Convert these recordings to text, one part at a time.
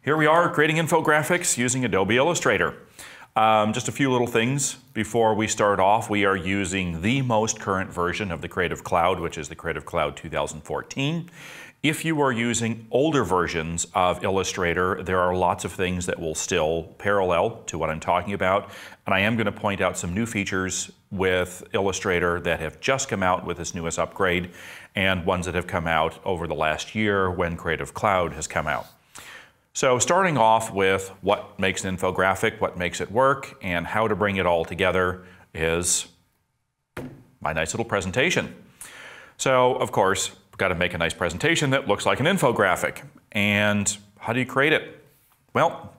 Here we are creating infographics using Adobe Illustrator. Just a few little things before we start off. We are using the most current version of the Creative Cloud, which is the Creative Cloud 2014. If you are using older versions of Illustrator, there are lots of things that will still parallel to what I'm talking about. And I am going to point out some new features with Illustrator that have just come out with this newest upgrade, and ones that have come out over the last year when Creative Cloud has come out. So starting off with what makes an infographic, what makes it work, and how to bring it all together is my nice little presentation. So of course, we've got to make a nice presentation that looks like an infographic. And how do you create it? Well,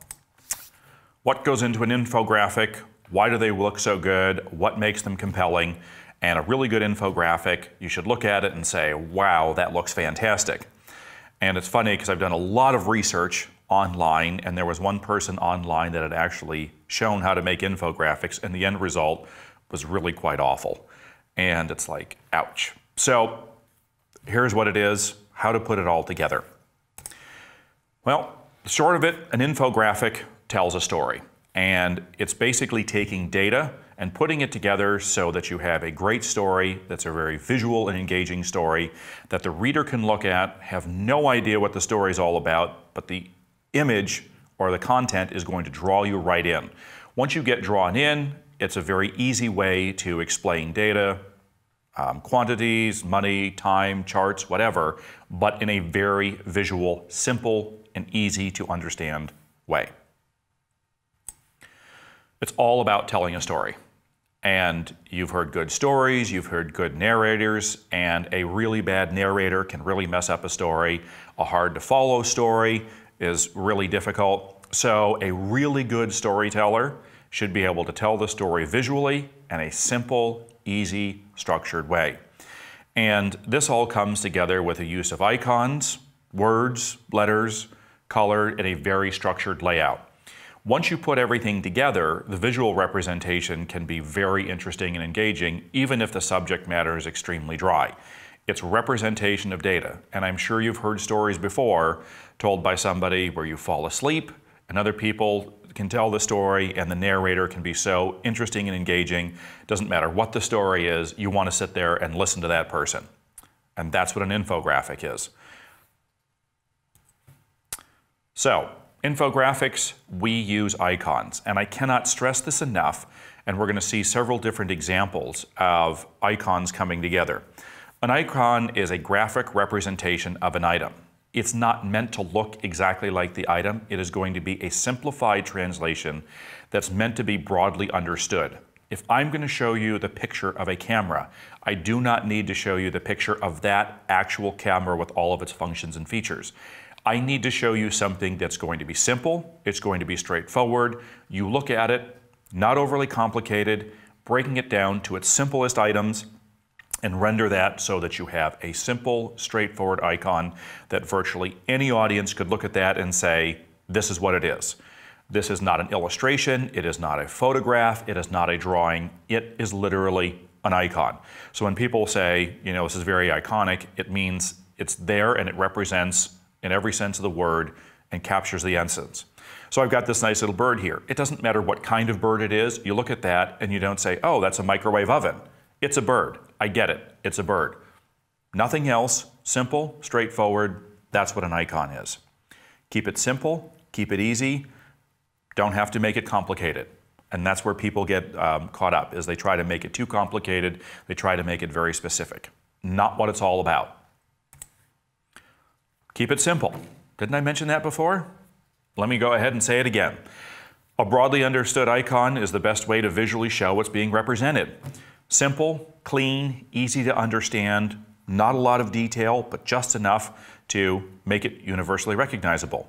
what goes into an infographic? Why do they look so good? What makes them compelling? And a really good infographic, you should look at it and say, wow, that looks fantastic. And it's funny because I've done a lot of research online, and there was one person online that had actually shown how to make infographics, and the end result was really quite awful. And it's like, ouch. So here's what it is, how to put it all together. Well, the short of it, an infographic tells a story. And it's basically taking data and putting it together so that you have a great story that's a very visual and engaging story that the reader can look at, have no idea what the story is all about, but the image or the content is going to draw you right in. Once you get drawn in, it's a very easy way to explain data, quantities, money, time, charts, whatever, but in a very visual, simple, and easy to understand way. It's all about telling a story. And you've heard good stories, you've heard good narrators, and a really bad narrator can really mess up a story. A hard to follow story is really difficult. So a really good storyteller should be able to tell the story visually in a simple, easy, structured way. And this all comes together with the use of icons, words, letters, color in a very structured layout. Once you put everything together, the visual representation can be very interesting and engaging, even if the subject matter is extremely dry. It's representation of data, and I'm sure you've heard stories before told by somebody where you fall asleep, and other people can tell the story, and the narrator can be so interesting and engaging. Doesn't matter what the story is, you want to sit there and listen to that person. And that's what an infographic is. So, infographics, we use icons, and I cannot stress this enough, and we're going to see several different examples of icons coming together. An icon is a graphic representation of an item. It's not meant to look exactly like the item. It is going to be a simplified translation that's meant to be broadly understood. If I'm going to show you the picture of a camera, I do not need to show you the picture of that actual camera with all of its functions and features. I need to show you something that's going to be simple, it's going to be straightforward. You look at it, not overly complicated, breaking it down to its simplest items, and render that so that you have a simple, straightforward icon that virtually any audience could look at that and say, this is what it is. This is not an illustration, it is not a photograph, it is not a drawing, it is literally an icon. So when people say, you know, this is very iconic, it means it's there and it represents in every sense of the word and captures the essence. So I've got this nice little bird here. It doesn't matter what kind of bird it is, you look at that and you don't say, oh, that's a microwave oven. It's a bird. I get it. It's a bird. Nothing else. Simple, straightforward. That's what an icon is. Keep it simple. Keep it easy. Don't have to make it complicated. And that's where people get caught up, is they try to make it too complicated. They try to make it very specific. Not what it's all about. Keep it simple. Didn't I mention that before? Let me go ahead and say it again. A broadly understood icon is the best way to visually show what's being represented. Simple, clean, easy to understand, not a lot of detail, but just enough to make it universally recognizable.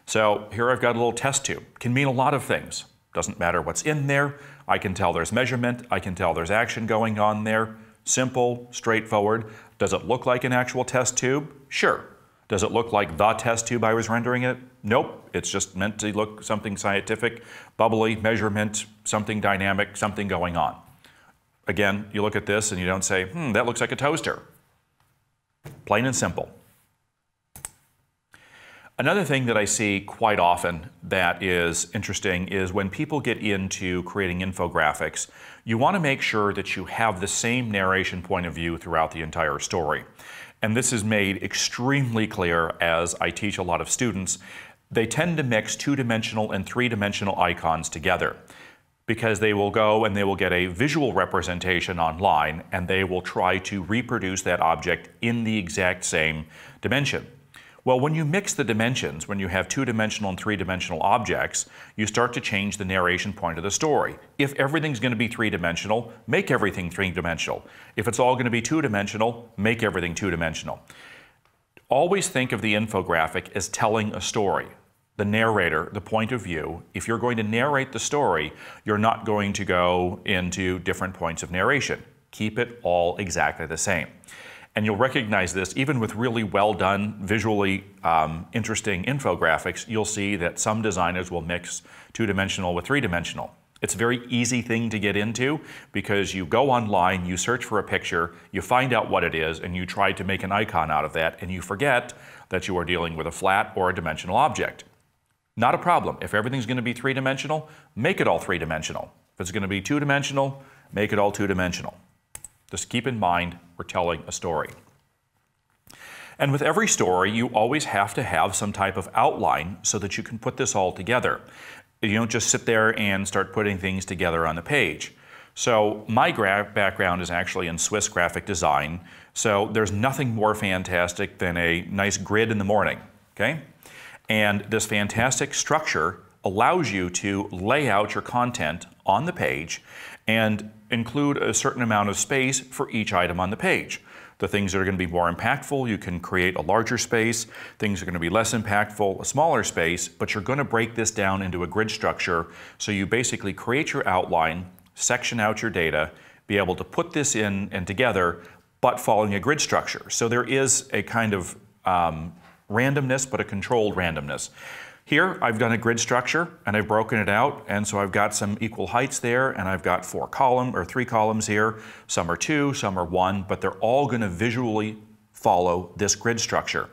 So here I've got a little test tube. Can mean a lot of things. Doesn't matter what's in there. I can tell there's measurement. I can tell there's action going on there. Simple, straightforward. Does it look like an actual test tube? Sure. Does it look like the test tube I was rendering it? Nope. It's just meant to look something scientific, bubbly, measurement, something dynamic, something going on. Again, you look at this and you don't say, that looks like a toaster. Plain and simple. Another thing that I see quite often that is interesting is when people get into creating infographics, you want to make sure that you have the same narration point of view throughout the entire story. And this is made extremely clear as I teach a lot of students. They tend to mix two-dimensional and three-dimensional icons together because they will go and they will get a visual representation online and they will try to reproduce that object in the exact same dimension. Well, when you mix the dimensions, when you have two-dimensional and three-dimensional objects, you start to change the narration point of the story. If everything's going to be three-dimensional, make everything three-dimensional. If it's all going to be two-dimensional, make everything two-dimensional. Always think of the infographic as telling a story. The narrator, the point of view. If you're going to narrate the story, you're not going to go into different points of narration. Keep it all exactly the same. And you'll recognize this even with really well done, visually interesting infographics. You'll see that some designers will mix two-dimensional with three-dimensional. It's a very easy thing to get into because you go online, you search for a picture, you find out what it is, and you try to make an icon out of that, and you forget that you are dealing with a flat or a dimensional object. Not a problem. If everything's going to be three-dimensional, make it all three-dimensional. If it's going to be two-dimensional, make it all two-dimensional. Just keep in mind, we're telling a story. And with every story, you always have to have some type of outline so that you can put this all together. You don't just sit there and start putting things together on the page. So my background is actually in Swiss graphic design, so there's nothing more fantastic than a nice grid in the morning, okay? And this fantastic structure allows you to lay out your content on the page and include a certain amount of space for each item on the page. The things that are going to be more impactful, you can create a larger space. Things are going to be less impactful, a smaller space, but you're going to break this down into a grid structure. So you basically create your outline, section out your data, be able to put this in and together, but following a grid structure. So there is a kind of randomness, but a controlled randomness. Here, I've done a grid structure and I've broken it out, and so I've got some equal heights there, and I've got three columns here. Some are 2, some are 1, but they're all going to visually follow this grid structure.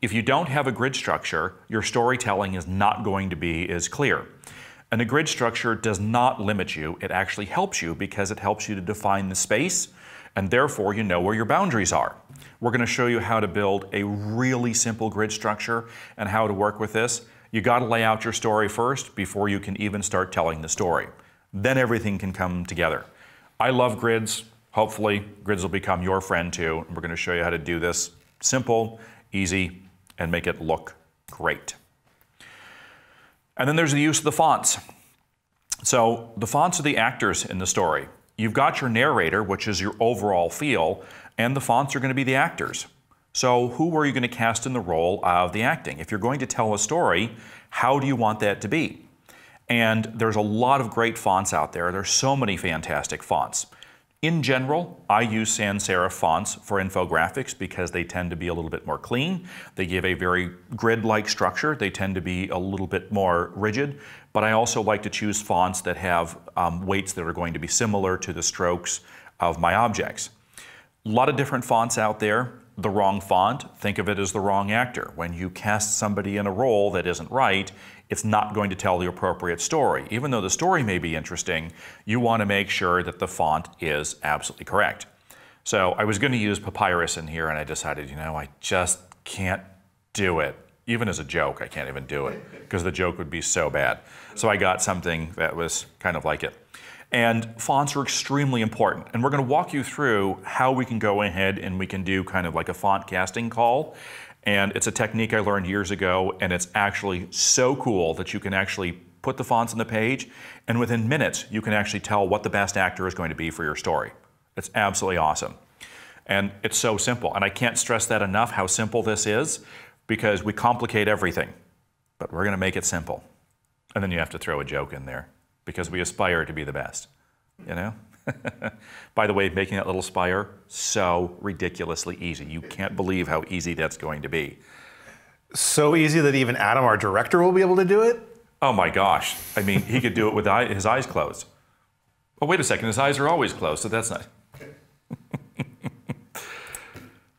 If you don't have a grid structure, your storytelling is not going to be as clear. And a grid structure does not limit you, it actually helps you because it helps you to define the space, and therefore you know where your boundaries are. We're going to show you how to build a really simple grid structure and how to work with this. You got to lay out your story first before you can even start telling the story. Then everything can come together. I love grids. Hopefully, grids will become your friend too. We're going to show you how to do this simple, easy, and make it look great. And then there's the use of the fonts. So the fonts are the actors in the story. You've got your narrator, which is your overall feel, and the fonts are going to be the actors. So who are you going to cast in the role of the acting? If you're going to tell a story, how do you want that to be? And there's a lot of great fonts out there. There's so many fantastic fonts. In general, I use sans serif fonts for infographics because they tend to be a little bit more clean. They give a very grid-like structure. They tend to be a little bit more rigid. But I also like to choose fonts that have weights that are going to be similar to the strokes of my objects. A lot of different fonts out there. The wrong font, think of it as the wrong actor. When you cast somebody in a role that isn't right, it's not going to tell the appropriate story. Even though the story may be interesting, you want to make sure that the font is absolutely correct. So I was going to use Papyrus in here, and I decided, you know, I just can't do it. Even as a joke, I can't even do it because the joke would be so bad. So I got something that was kind of like it. And fonts are extremely important. And we're going to walk you through how we can go ahead and we can do kind of like a font casting call. And it's a technique I learned years ago, and it's actually so cool that you can actually put the fonts on the page, and within minutes, you can actually tell what the best actor is going to be for your story. It's absolutely awesome. And it's so simple. And I can't stress that enough, how simple this is, because we complicate everything. But we're going to make it simple. And then you have to throw a joke in there, because we aspire to be the best, you know? By the way, making that little spire, so ridiculously easy. You can't believe how easy that's going to be. So easy that even Adam, our director, will be able to do it? Oh my gosh. I mean, he could do it with his eyes closed. Oh, wait a second, his eyes are always closed, so that's nice.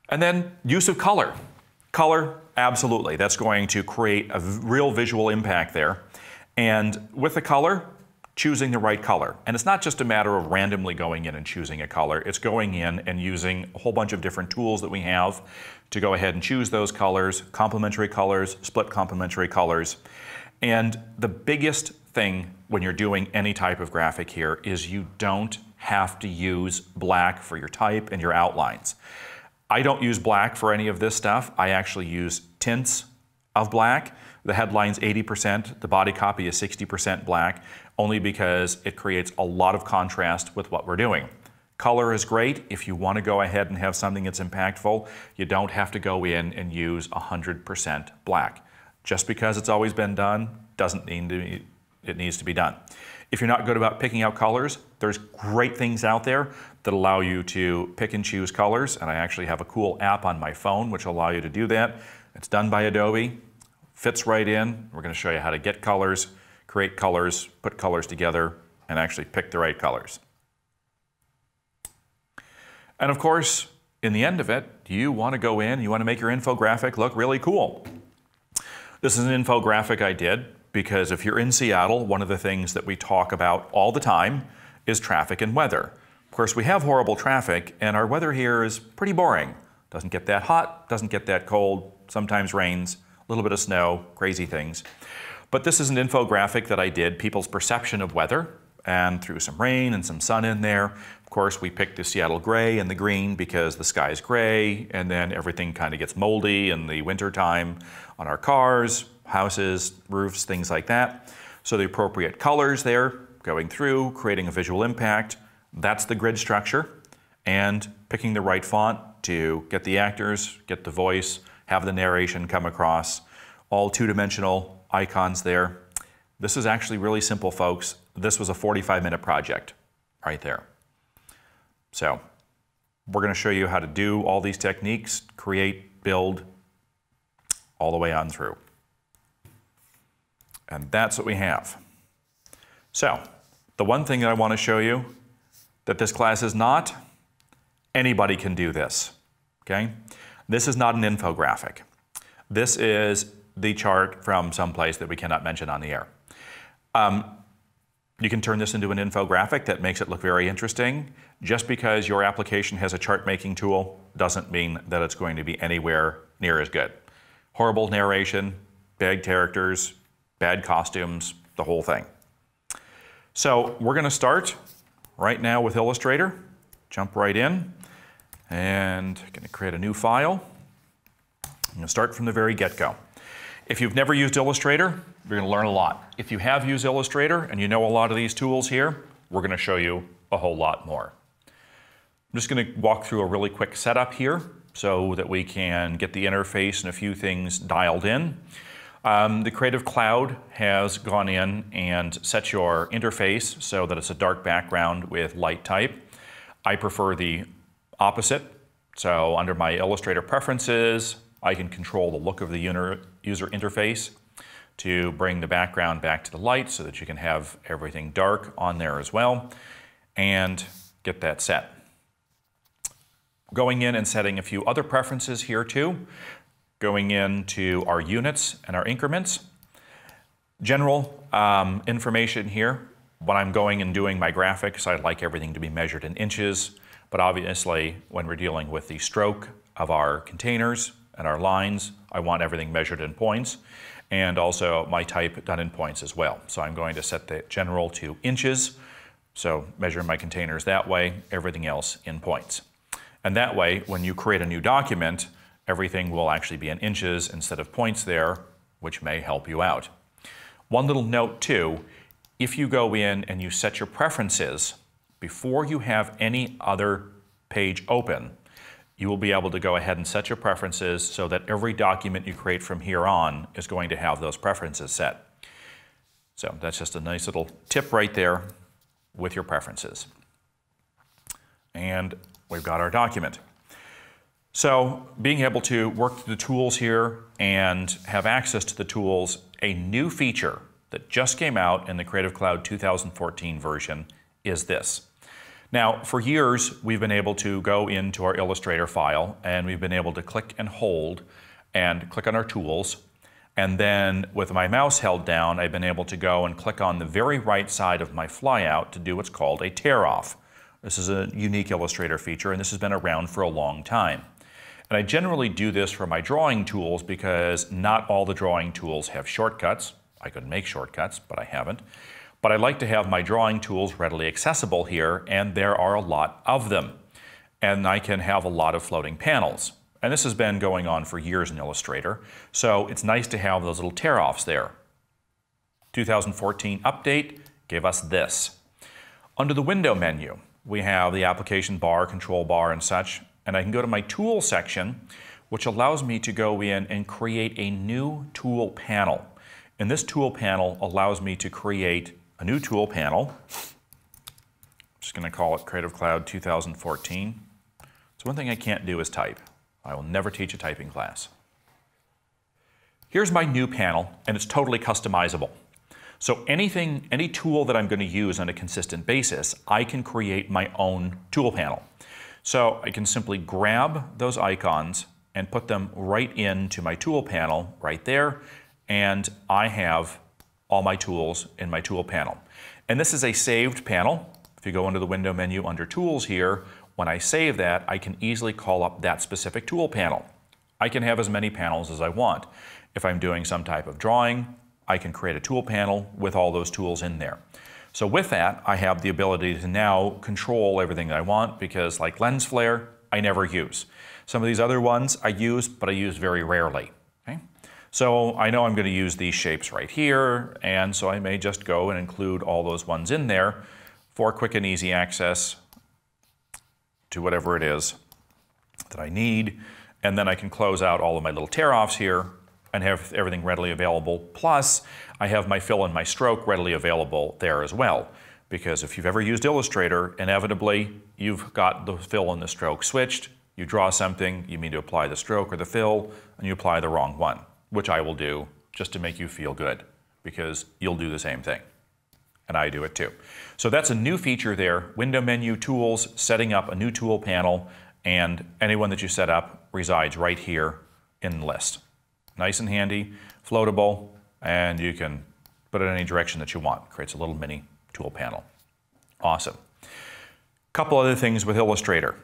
And then use of color. Color, Absolutely. That's going to create a real visual impact there. And with the color, choosing the right color. And it's not just a matter of randomly going in and choosing a color. It's going in and using a whole bunch of different tools that we have to go ahead and choose those colors, complementary colors, split complementary colors. And the biggest thing when you're doing any type of graphic here is you don't have to use black for your type and your outlines. I don't use black for any of this stuff. I actually use tints of black. The headline's 80%, the body copy is 60% black, only because it creates a lot of contrast with what we're doing. Color is great. If you want to go ahead and have something that's impactful, you don't have to go in and use 100% black. Just because it's always been done doesn't mean it needs to be done. If you're not good about picking out colors, there's great things out there that allow you to pick and choose colors, and I actually have a cool app on my phone which will allow you to do that. It's done by Adobe, fits right in. We're going to show you how to get colors, create colors, put colors together, and actually pick the right colors. And of course, in the end of it, you want to go in, you want to make your infographic look really cool. This is an infographic I did because if you're in Seattle, one of the things that we talk about all the time is traffic and weather. Of course, we have horrible traffic, and our weather here is pretty boring. Doesn't get that hot, doesn't get that cold, sometimes rains, a little bit of snow, crazy things. But this is an infographic that I did, people's perception of weather, and threw some rain and some sun in there. Of course, we picked the Seattle gray and the green because the sky's gray, and then everything kind of gets moldy in the winter time on our cars, houses, roofs, things like that. So the appropriate colors there, going through, creating a visual impact. That's the grid structure, and picking the right font to get the actors, get the voice, have the narration come across, all two-dimensional icons there. This is actually really simple, folks. This was a 45-minute project right there. So we're going to show you how to do all these techniques, create, build, all the way on through. And that's what we have. So the one thing that I want to show you that this class is not, anybody can do this, okay? This is not an infographic. This is the chart from someplace that we cannot mention on the air. You can turn this into an infographic that makes it look very interesting. Just because your application has a chart making tool doesn't mean that it's going to be anywhere near as good. Horrible narration, bad characters, bad costumes, the whole thing. So we're going to start right now with Illustrator. Jump right in and going to create a new file. I'm going to start from the very get-go. If you've never used Illustrator, you're going to learn a lot. If you have used Illustrator and you know a lot of these tools here, we're going to show you a whole lot more. I'm just going to walk through a really quick setup here so that we can get the interface and a few things dialed in. The Creative Cloud has gone in and set your interface so that it's a dark background with light type. I prefer the opposite. So under my Illustrator preferences, I can control the look of the user interface to bring the background back to the light so that you can have everything dark on there as well, and get that set. Going in and setting a few other preferences here too. Going into our units and our increments. General information here. When I'm going and doing my graphics, I like everything to be measured in inches, but obviously when we're dealing with the stroke of our containers and our lines, I want everything measured in points, and also my type done in points as well. So I'm going to set the general to inches, so measure my containers that way, everything else in points. And that way, when you create a new document, everything will actually be in inches instead of points there, which may help you out. One little note too, if you go in and you set your preferences before you have any other page open, you will be able to go ahead and set your preferences so that every document you create from here on is going to have those preferences set. So that's just a nice little tip right there with your preferences. And we've got our document. So being able to work through the tools here and have access to the tools, a new feature that just came out in the Creative Cloud 2014 version is this. Now, for years, we've been able to go into our Illustrator file and we've been able to click and hold and click on our tools. And then with my mouse held down, I've been able to go and click on the very right side of my flyout to do what's called a tear off. This is a unique Illustrator feature, and this has been around for a long time. And I generally do this for my drawing tools because not all the drawing tools have shortcuts. I could make shortcuts, but I haven't. But I like to have my drawing tools readily accessible here, and there are a lot of them. And I can have a lot of floating panels. And this has been going on for years in Illustrator, so it's nice to have those little tear-offs there. 2014 update gave us this. Under the window menu, we have the application bar, control bar, and such, and I can go to my tool section, which allows me to go in and create a new tool panel. And this tool panel allows me to create a new tool panel. I'm just going to call it Creative Cloud 2014. So one thing I can't do is type. I will never teach a typing class. Here's my new panel, and it's totally customizable. So any tool that I'm going to use on a consistent basis, I can create my own tool panel. So I can simply grab those icons and put them right into my tool panel right there, and I have all my tools in my tool panel. And this is a saved panel. If you go into the window menu under Tools here, when I save that, I can easily call up that specific tool panel. I can have as many panels as I want. If I'm doing some type of drawing, I can create a tool panel with all those tools in there. So with that, I have the ability to now control everything that I want, because like lens flare, I never use. Some of these other ones I use, but I use very rarely. Okay? So I know I'm going to use these shapes right here, and so I may just go and include all those ones in there for quick and easy access to whatever it is that I need, and then I can close out all of my little tear-offs here and have everything readily available. Plus, I have my fill and my stroke readily available there as well, because if you've ever used Illustrator, inevitably you've got the fill and the stroke switched. You draw something, you mean to apply the stroke or the fill, and you apply the wrong one, which I will do just to make you feel good, because you'll do the same thing. And I do it too. So that's a new feature there. Window menu, tools, setting up a new tool panel, and anyone that you set up resides right here in the list. Nice and handy, floatable, and you can put it in any direction that you want. Creates a little mini tool panel. Awesome. Couple other things with Illustrator.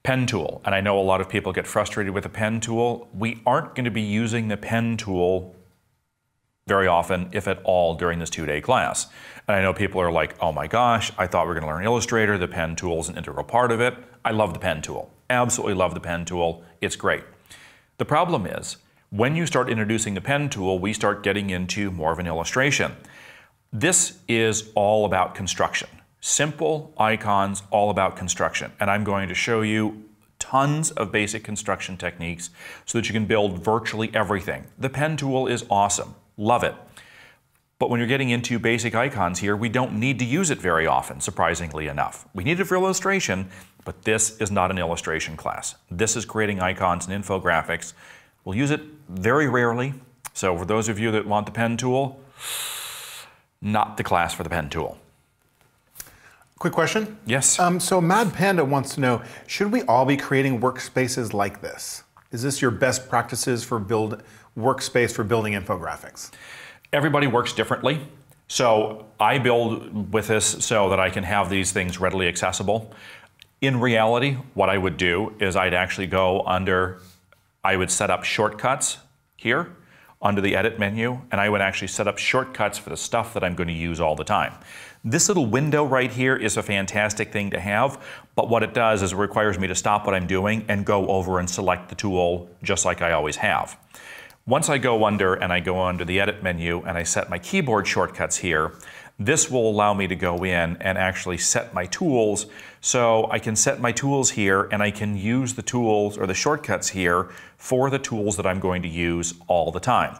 Pen tool, and I know a lot of people get frustrated with the pen tool. We aren't going to be using the pen tool very often, if at all, during this 2-day class. And I know people are like, oh my gosh, I thought we were going to learn Illustrator. The pen tool is an integral part of it. I love the pen tool. Absolutely love the pen tool. It's great. The problem is, when you start introducing the pen tool, we start getting into more of an illustration. This is all about construction. Simple icons, all about construction. And I'm going to show you tons of basic construction techniques so that you can build virtually everything. The pen tool is awesome. Love it. But when you're getting into basic icons here, we don't need to use it very often, surprisingly enough. We need it for illustration, but this is not an illustration class. This is creating icons and infographics. We'll use it very rarely. So for those of you that want the pen tool, not the class for the pen tool. Quick question. Yes. So Mad Panda wants to know, should we all be creating workspaces like this? Is this your best practices for workspace for building infographics? Everybody works differently. So I build with this so that I can have these things readily accessible. In reality, what I would do is I'd actually go under, I would set up shortcuts here under the edit menu, and I would actually set up shortcuts for the stuff that I'm going to use all the time. This little window right here is a fantastic thing to have, but what it does is it requires me to stop what I'm doing and go over and select the tool just like I always have. Once I go under the edit menu and I set my keyboard shortcuts here, this will allow me to go in and actually set my tools. So I can set my tools here and I can use the tools or the shortcuts here for the tools that I'm going to use all the time.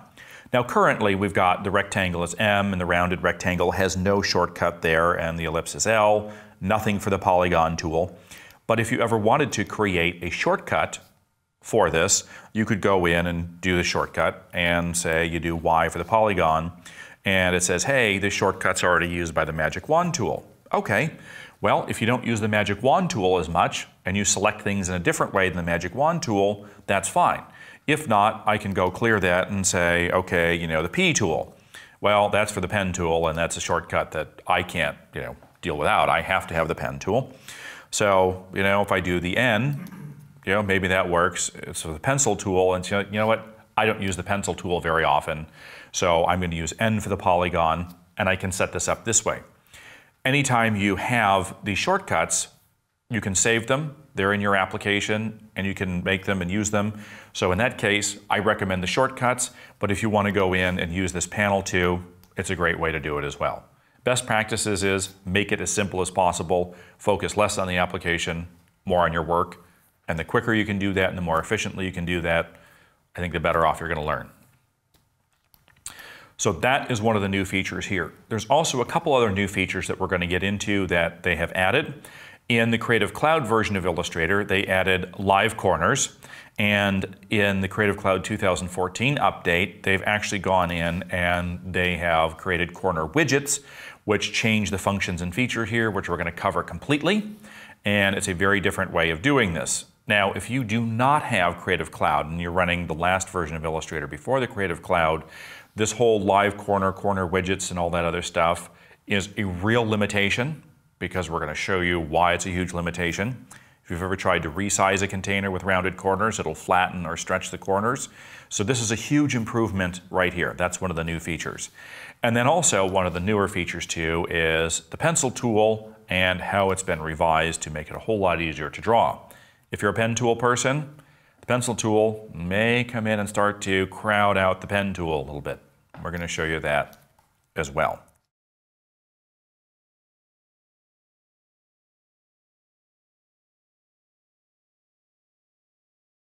Now currently we've got the rectangle is M and the rounded rectangle has no shortcut there, and the ellipse is L, nothing for the polygon tool. But if you ever wanted to create a shortcut for this, you could go in and do the shortcut and say you do Y for the polygon, and it says, hey, this shortcut's already used by the magic wand tool. Okay, well, if you don't use the magic wand tool as much and you select things in a different way than the magic wand tool, that's fine. If not, I can go clear that and say, okay, you know, the P tool. Well, that's for the pen tool, and that's a shortcut that I can't, you know, deal without. I have to have the pen tool. So, you know, if I do the N, you know, maybe that works. It's the pencil tool, and you know what? I don't use the pencil tool very often, so I'm going to use N for the polygon, and I can set this up this way. Anytime you have these shortcuts, you can save them. They're in your application, and you can make them and use them. So in that case, I recommend the shortcuts, but if you want to go in and use this panel too, it's a great way to do it as well. Best practices is make it as simple as possible, focus less on the application, more on your work, and the quicker you can do that and the more efficiently you can do that, I think the better off you're going to learn. So that is one of the new features here. There's also a couple other new features that we're going to get into that they have added. In the Creative Cloud version of Illustrator, they added live corners, and in the Creative Cloud 2014 update, they've actually gone in and they have created corner widgets, which change the functions and feature here, which we're going to cover completely, and it's a very different way of doing this. Now, if you do not have Creative Cloud and you're running the last version of Illustrator before the Creative Cloud, this whole live corner widgets and all that other stuff is a real limitation, because we're going to show you why it's a huge limitation. If you've ever tried to resize a container with rounded corners, it'll flatten or stretch the corners. So this is a huge improvement right here. That's one of the new features. And then also one of the newer features too is the pencil tool and how it's been revised to make it a whole lot easier to draw. If you're a pen tool person, the pencil tool may come in and start to crowd out the pen tool a little bit. We're going to show you that as well.